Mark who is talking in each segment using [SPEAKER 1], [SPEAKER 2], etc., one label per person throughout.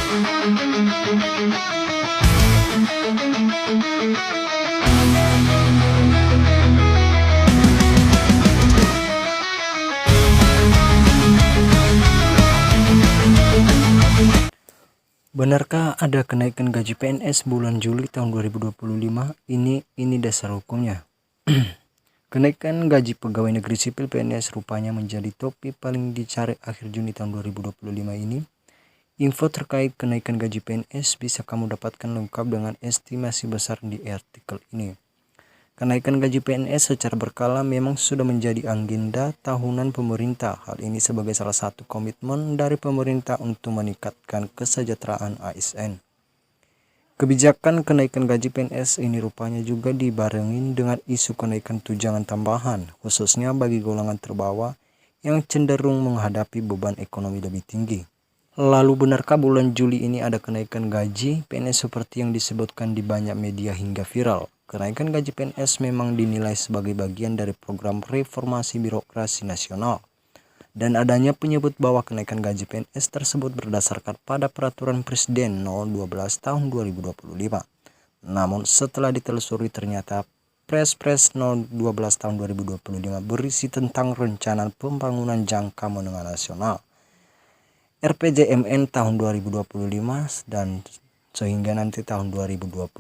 [SPEAKER 1] Benarkah ada kenaikan gaji PNS bulan Juli tahun 2025? Ini dasar hukumnya. Kenaikan gaji pegawai negeri sipil PNS rupanya menjadi topik paling dicari akhir Juni tahun 2025 ini. Info terkait kenaikan gaji PNS bisa kamu dapatkan lengkap dengan estimasi besar di artikel ini. Kenaikan gaji PNS secara berkala memang sudah menjadi agenda tahunan pemerintah. Hal ini sebagai salah satu komitmen dari pemerintah untuk meningkatkan kesejahteraan ASN. Kebijakan kenaikan gaji PNS ini rupanya juga dibarengin dengan isu kenaikan tunjangan tambahan, khususnya bagi golongan terbawah yang cenderung menghadapi beban ekonomi lebih tinggi. Lalu benarkah bulan Juli ini ada kenaikan gaji PNS seperti yang disebutkan di banyak media hingga viral? Kenaikan gaji PNS memang dinilai sebagai bagian dari program reformasi birokrasi nasional. Dan adanya penyebut bahwa kenaikan gaji PNS tersebut berdasarkan pada Peraturan Presiden No. 12 tahun 2025. Namun setelah ditelusuri ternyata Perpres No. 12 tahun 2025 berisi tentang Rencana Pembangunan Jangka Menengah Nasional RPJMN tahun 2025 dan sehingga nanti tahun 2029.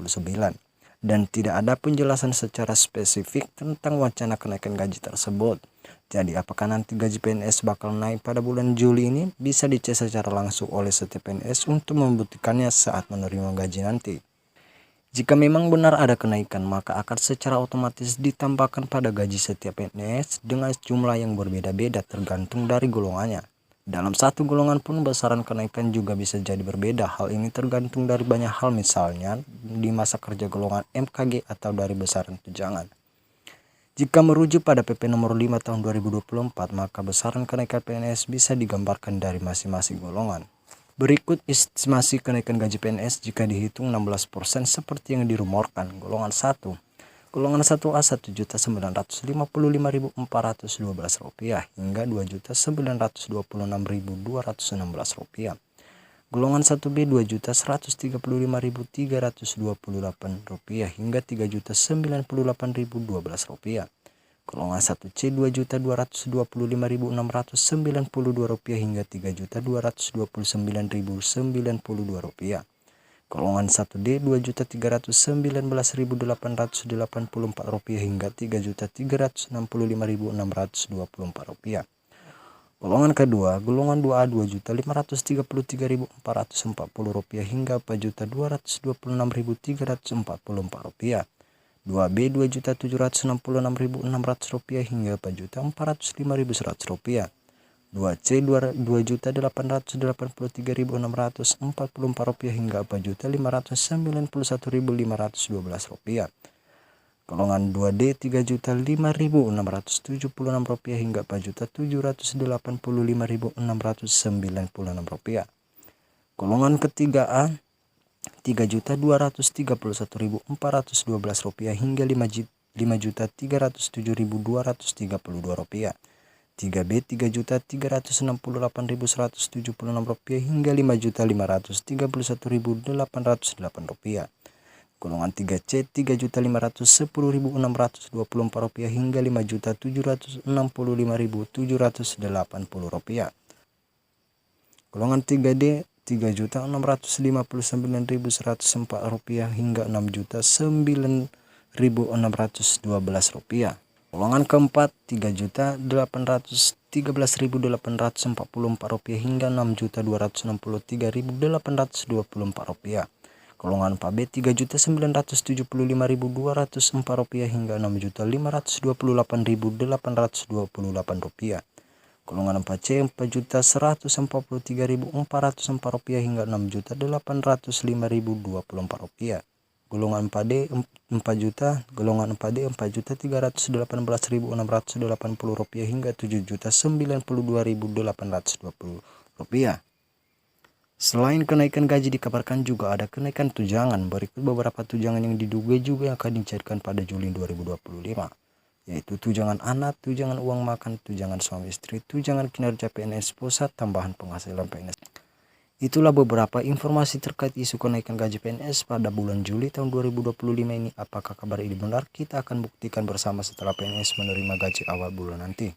[SPEAKER 1] Dan tidak ada penjelasan secara spesifik tentang wacana kenaikan gaji tersebut. Jadi apakah nanti gaji PNS bakal naik pada bulan Juli ini? Bisa dicek secara langsung oleh setiap PNS untuk membuktikannya saat menerima gaji nanti. Jika memang benar ada kenaikan, maka akan secara otomatis ditambahkan pada gaji setiap PNS dengan jumlah yang berbeda-beda tergantung dari golongannya. Dalam satu golongan pun besaran kenaikan juga bisa jadi berbeda. Hal ini tergantung dari banyak hal, misalnya di masa kerja golongan MKG atau dari besaran tunjangan. Jika merujuk pada PP nomor 5 tahun 2024, maka besaran kenaikan PNS bisa digambarkan dari masing-masing golongan. Berikut estimasi kenaikan gaji PNS jika dihitung 16% seperti yang dirumorkan. Golongan 1. Golongan 1A Rp1.955.412 hingga Rp2.926.216. Golongan 1B Rp2.135.328 hingga Rp3.098.012. Golongan 1C Rp2.225.692 hingga Rp3.229.092. Golongan 1D Rp2.319.884 hingga Rp3.365.624. Golongan kedua, golongan 2A Rp2.533.440 hingga Rp4.226.344. 2B Rp2.766.600 hingga Rp4.405.100. 2C Rp2.883.644 hingga Rp4.591.512. Golongan 2D Rp3.005.676 hingga Rp4.785.696. Golongan ketiga A Rp3.231.412 hingga Rp5.307.232. 3B Rp3.368.176 hingga Rp5.531.808. Golongan 3C Rp3.510.624 hingga Rp5.765.780. Golongan 3D Rp3.659.104 hingga Rp6.9.612. Golongan keempat Rp3.813.844 hingga Rp6.263.824. Golongan 4B Rp3.975.204 hingga Rp6.528.828. Golongan 4C Rp4.143.404 hingga Rp6.805.024. Golongan 4D golongan 4D Rp4.318.680 hingga Rp7.092.820. Selain kenaikan gaji dikabarkan juga ada kenaikan tunjangan. Berikut beberapa tunjangan yang diduga juga akan dicairkan pada Juli 2025, yaitu tunjangan anak, tunjangan uang makan, tunjangan suami istri, tunjangan kinerja PNS pusat, tambahan penghasilan PNS. Itulah beberapa informasi terkait isu kenaikan gaji PNS pada bulan Juli tahun 2025 ini. Apakah kabar ini benar? Kita akan buktikan bersama setelah PNS menerima gaji awal bulan nanti.